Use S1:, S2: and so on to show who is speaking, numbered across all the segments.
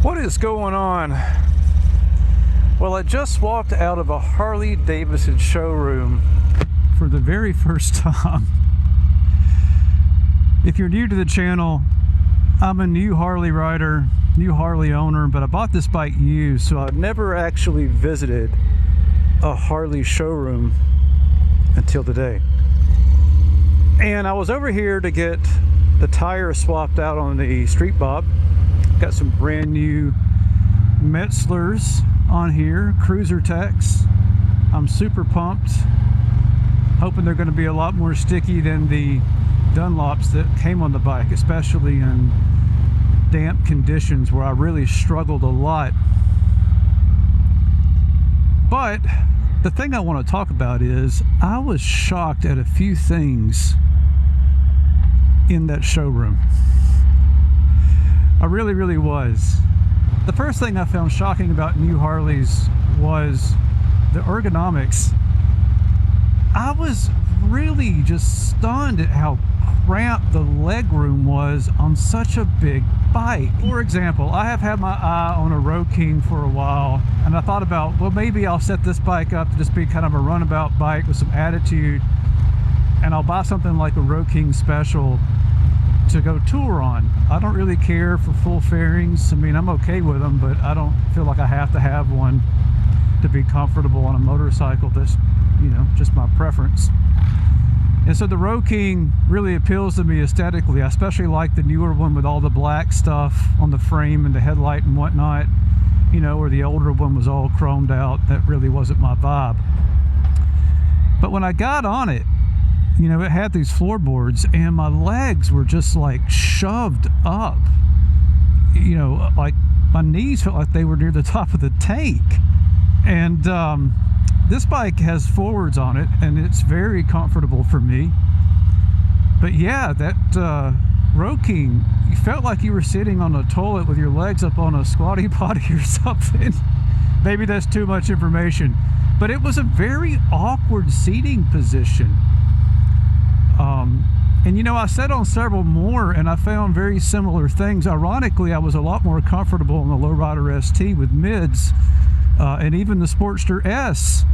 S1: What is going on? Well, I just walked out of a Harley Davidson showroom for the very first time. If you're new to the channel, I'm a new Harley rider, new Harley owner, but I bought this bike used, so I've never actually visited a Harley showroom until today. And I was over here to get the tire swapped out on the Street Bob. Got some brand new Metzlers on here, Cruiser Techs. I'm super pumped. Hoping they're going to be a lot more sticky than the Dunlops that came on the bike, especially in damp conditions where I really struggled a lot. But the thing I want to talk about is I was shocked at a few things in that showroom. I really was. The first thing I found shocking about new Harleys was the ergonomics. I was really just stunned at how cramped the legroom was on such a big bike. For example, I have had my eye on a Road King for a while, and I thought about, well, maybe I'll set this bike up to just be kind of a runabout bike with some attitude, and I'll buy something like a Road King Special to go tour on. I don't really care for full fairings. I mean, I'm okay with them, but I don't feel like I have to have one to be comfortable on a motorcycle. That's, you know, just my preference. And so the Road King really appeals to me aesthetically. I especially like the newer one with all the black stuff on the frame and the headlight and whatnot, you know, where the older one was all chromed out. That really wasn't my vibe. But when I got on it, you know, it had these floorboards and my legs were just like shoved up. You know, like my knees felt like they were near the top of the tank. And this bike has forwards on it and it's very comfortable for me. But yeah, that Road King, you felt like you were sitting on a toilet with your legs up on a squatty potty or something. Maybe that's too much information, but it was a very awkward seating position. And you know, I sat on several more and I found very similar things. Ironically, I was a lot more comfortable on the Lowrider ST with mids and even the Sportster S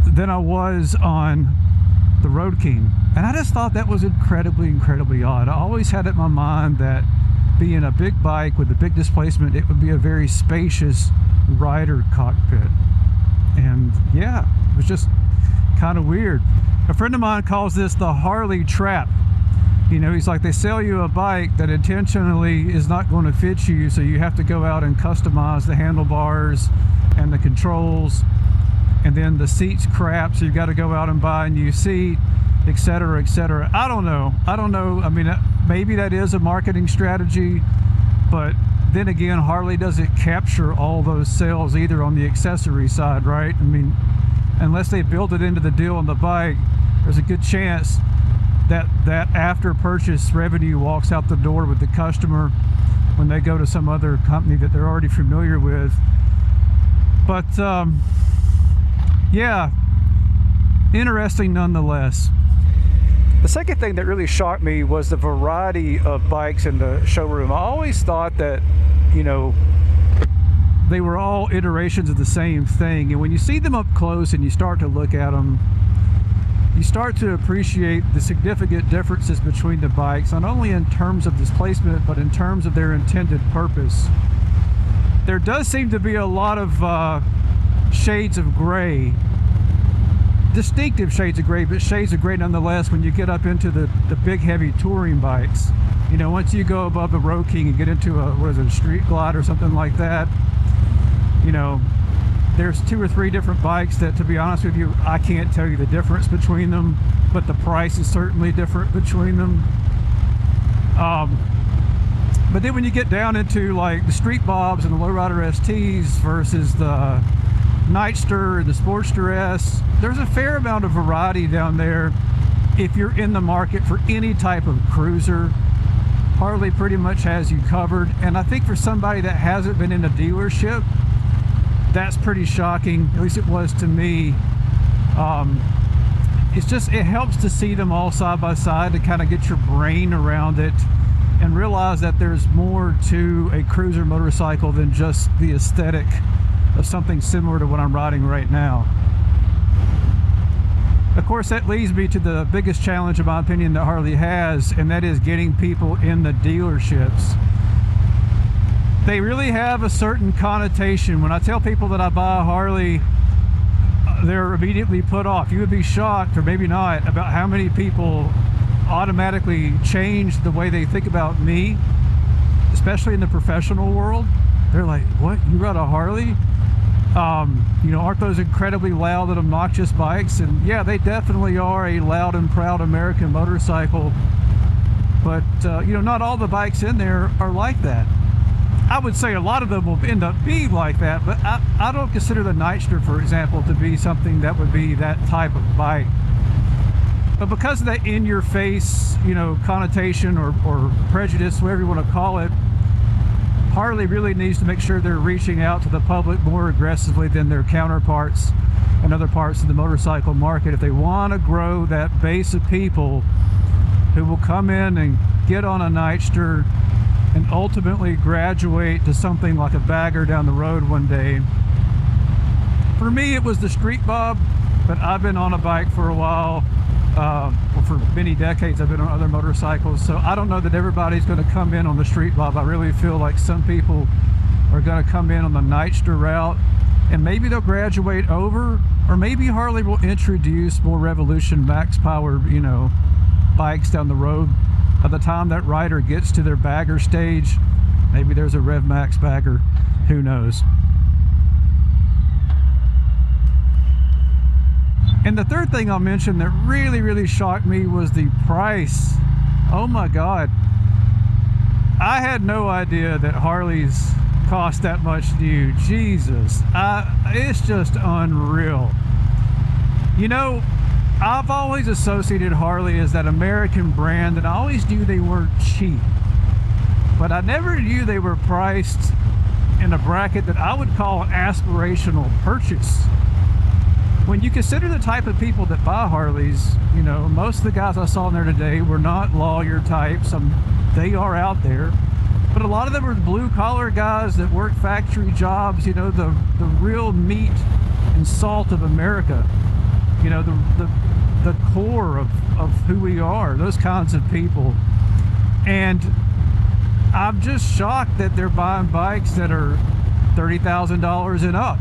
S1: than I was on the Road King. And I just thought that was incredibly odd. I always had it in my mind that being a big bike with a big displacement, it would be a very spacious rider cockpit. And yeah, it was just kind of weird. A friend of mine calls this the Harley trap. You know, he's like, they sell you a bike that intentionally is not going to fit you, so you have to go out and customize the handlebars and the controls, and then the seat's crap, so you've got to go out and buy a new seat, etc., etc. I don't know. I mean, maybe that is a marketing strategy, but then again, Harley doesn't capture all those sales either on the accessory side, right? I mean, unless they build it into the deal on the bike, there's a good chance that that after purchase revenue walks out the door with the customer when they go to some other company that they're already familiar with. But yeah, interesting nonetheless. The second thing that really shocked me was the variety of bikes in the showroom. I always thought that, you know, they were all iterations of the same thing, and when you see them up close and you start to look at them, you start to appreciate the significant differences between the bikes, not only in terms of displacement, but in terms of their intended purpose. There does seem to be a lot of shades of gray, distinctive shades of gray, but shades of gray nonetheless when you get up into the big heavy touring bikes. You know, once you go above the Road King and get into a, what is it, a Street Glide or something like that, you know, there's 2 or 3 different bikes that, to be honest with you, I can't tell you the difference between them, but the price is certainly different between them. But then when you get down into like the Street Bobs and the Lowrider STs versus the Nightster and the Sportster S, there's a fair amount of variety down there. If you're in the market for any type of cruiser, Harley pretty much has you covered. And I think for somebody that hasn't been in a dealership, that's pretty shocking. At least it was to me. It's just, it helps to see them all side by side to kind of get your brain around it. and realize that there's more to a cruiser motorcycle than just the aesthetic of something similar to what I'm riding right now. Of course, that leads me to the biggest challenge, in my opinion, that Harley has, and that is getting people in the dealerships. They really have a certain connotation. When I tell people that I buy a Harley, they're immediately put off. You would be shocked, or maybe not, about how many people automatically change the way they think about me, especially in the professional world. They're like, what, you ride a Harley? You know, aren't those incredibly loud and obnoxious bikes? And yeah, they definitely are a loud and proud American motorcycle, but you know, not all the bikes in there are like that. I would say a lot of them will end up being like that, but I don't consider the Nightster, for example, to be something that would be that type of bike. But because of that in-your-face, you know, connotation or prejudice, whatever you want to call it, Harley really needs to make sure they're reaching out to the public more aggressively than their counterparts in other parts of the motorcycle market if they want to grow that base of people who will come in and get on a Nightster and ultimately graduate to something like a bagger down the road one day. For me, it was the Street Bob, but I've been on a bike for a while. Well, for many decades I've been on other motorcycles, so I don't know that everybody's going to come in on the Street Bob. I really feel like some people are going to come in on the Nightster route, and maybe they'll graduate over, or maybe Harley will introduce more Revolution max power, you know, bikes down the road. By the time that rider gets to their bagger stage, maybe there's a Rev Max bagger, who knows. And the third thing I'll mention that really shocked me was the price. Oh my God. I had no idea that Harleys cost that much new. Jesus. It's just unreal. You know, I've always associated Harley as that American brand, and I always knew they weren't cheap. But I never knew they were priced in a bracket that I would call an aspirational purchase. When you consider the type of people that buy Harleys, you know, most of the guys I saw in there today were not lawyer types. They are out there, but a lot of them are blue collar guys that work factory jobs, you know, the real meat and salt of America, you know, the core of who we are, those kinds of people. And I'm just shocked that they're buying bikes that are $30,000 and up.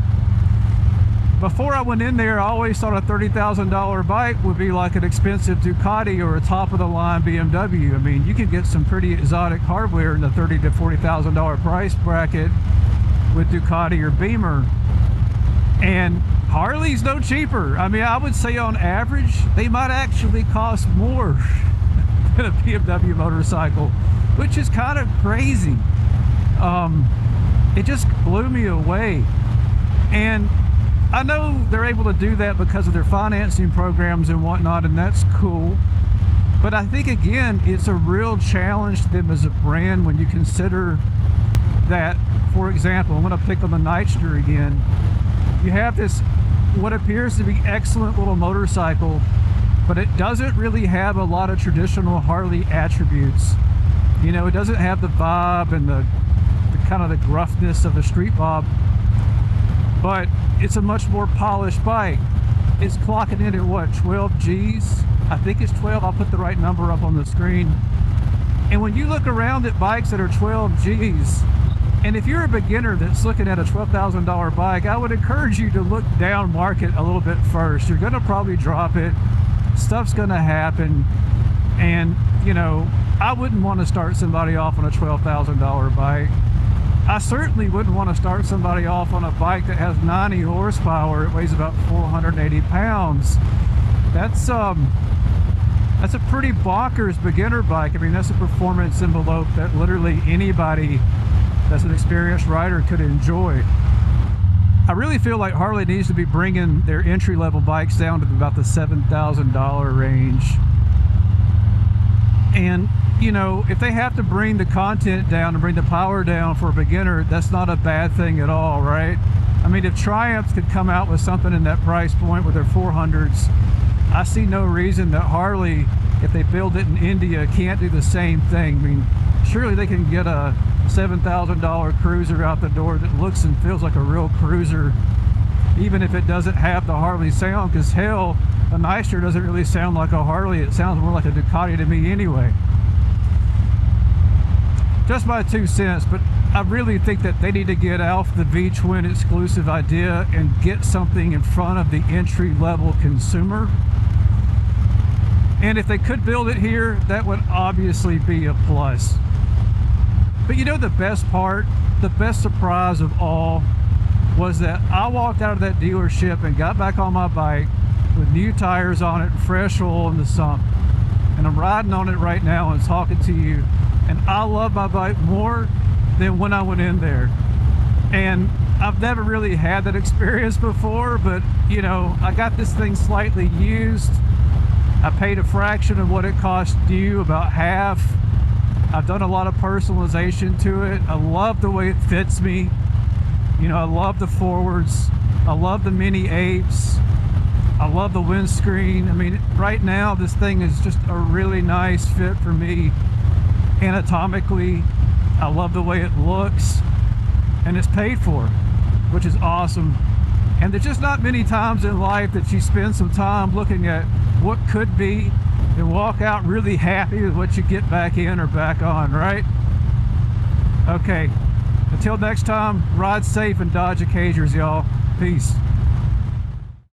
S1: Before I went in there, I always thought a $30,000 bike would be like an expensive Ducati or a top-of-the-line BMW. I mean, you can get some pretty exotic hardware in the $30,000 to $40,000 price bracket with Ducati or Beamer. And Harley's no cheaper. I mean, I would say on average, they might actually cost more than a BMW motorcycle, which is kind of crazy. It just blew me away. And I know they're able to do that because of their financing programs and whatnot, and that's cool. But I think, again, it's a real challenge to them as a brand when you consider that, for example, I'm going to pick on the Nightster again. You have this, what appears to be excellent little motorcycle, but it doesn't really have a lot of traditional Harley attributes. You know, it doesn't have the vibe and the kind of the gruffness of a Street Bob, but it's a much more polished bike. It's clocking in at what, 12 G's? I think it's 12. I'll put the right number up on the screen. And when you look around at bikes that are 12 G's, and if you're a beginner that's looking at a $12,000 bike, I would encourage you to look down market a little bit first. You're gonna probably drop it. Stuff's gonna happen. And, you know, I wouldn't want to start somebody off on a $12,000 bike. I certainly wouldn't want to start somebody off on a bike that has 90 horsepower. It weighs about 480 pounds. That's a pretty bonkers beginner bike. I mean, that's a performance envelope that literally anybody that's an experienced rider could enjoy. I really feel like Harley needs to be bringing their entry-level bikes down to about the $7,000 range. And, you know, if they have to bring the content down and bring the power down for a beginner, that's not a bad thing at all, right? I mean, if Triumphs could come out with something in that price point with their 400s, I see no reason that Harley, if they build it in India, can't do the same thing. I mean, surely they can get a $7,000 cruiser out the door that looks and feels like a real cruiser, even if it doesn't have the Harley sound, because hell, a Nystro doesn't really sound like a Harley. It sounds more like a Ducati to me anyway. Just my 2 cents, but I really think that they need to get off the V-twin exclusive idea and get something in front of the entry-level consumer. And if they could build it here, that would obviously be a plus. But you know, the best part, the best surprise of all, was that I walked out of that dealership and got back on my bike with new tires on it, fresh oil in the sump, and I'm riding on it right now and talking to you, and I love my bike more than when I went in there. And I've never really had that experience before, but you know, I got this thing slightly used. I paid a fraction of what it cost you, about half. I've done a lot of personalization to it. I love the way it fits me. You know, I love the forwards. I love the mini apes. I love the windscreen. I mean, right now this thing is just a really nice fit for me anatomically. I love the way it looks, and it's paid for, which is awesome. And there's just not many times in life that you spend some time looking at what could be and walk out really happy with what you get back in or back on, right? Okay, until next time, ride safe and dodge occasions, y'all. Peace.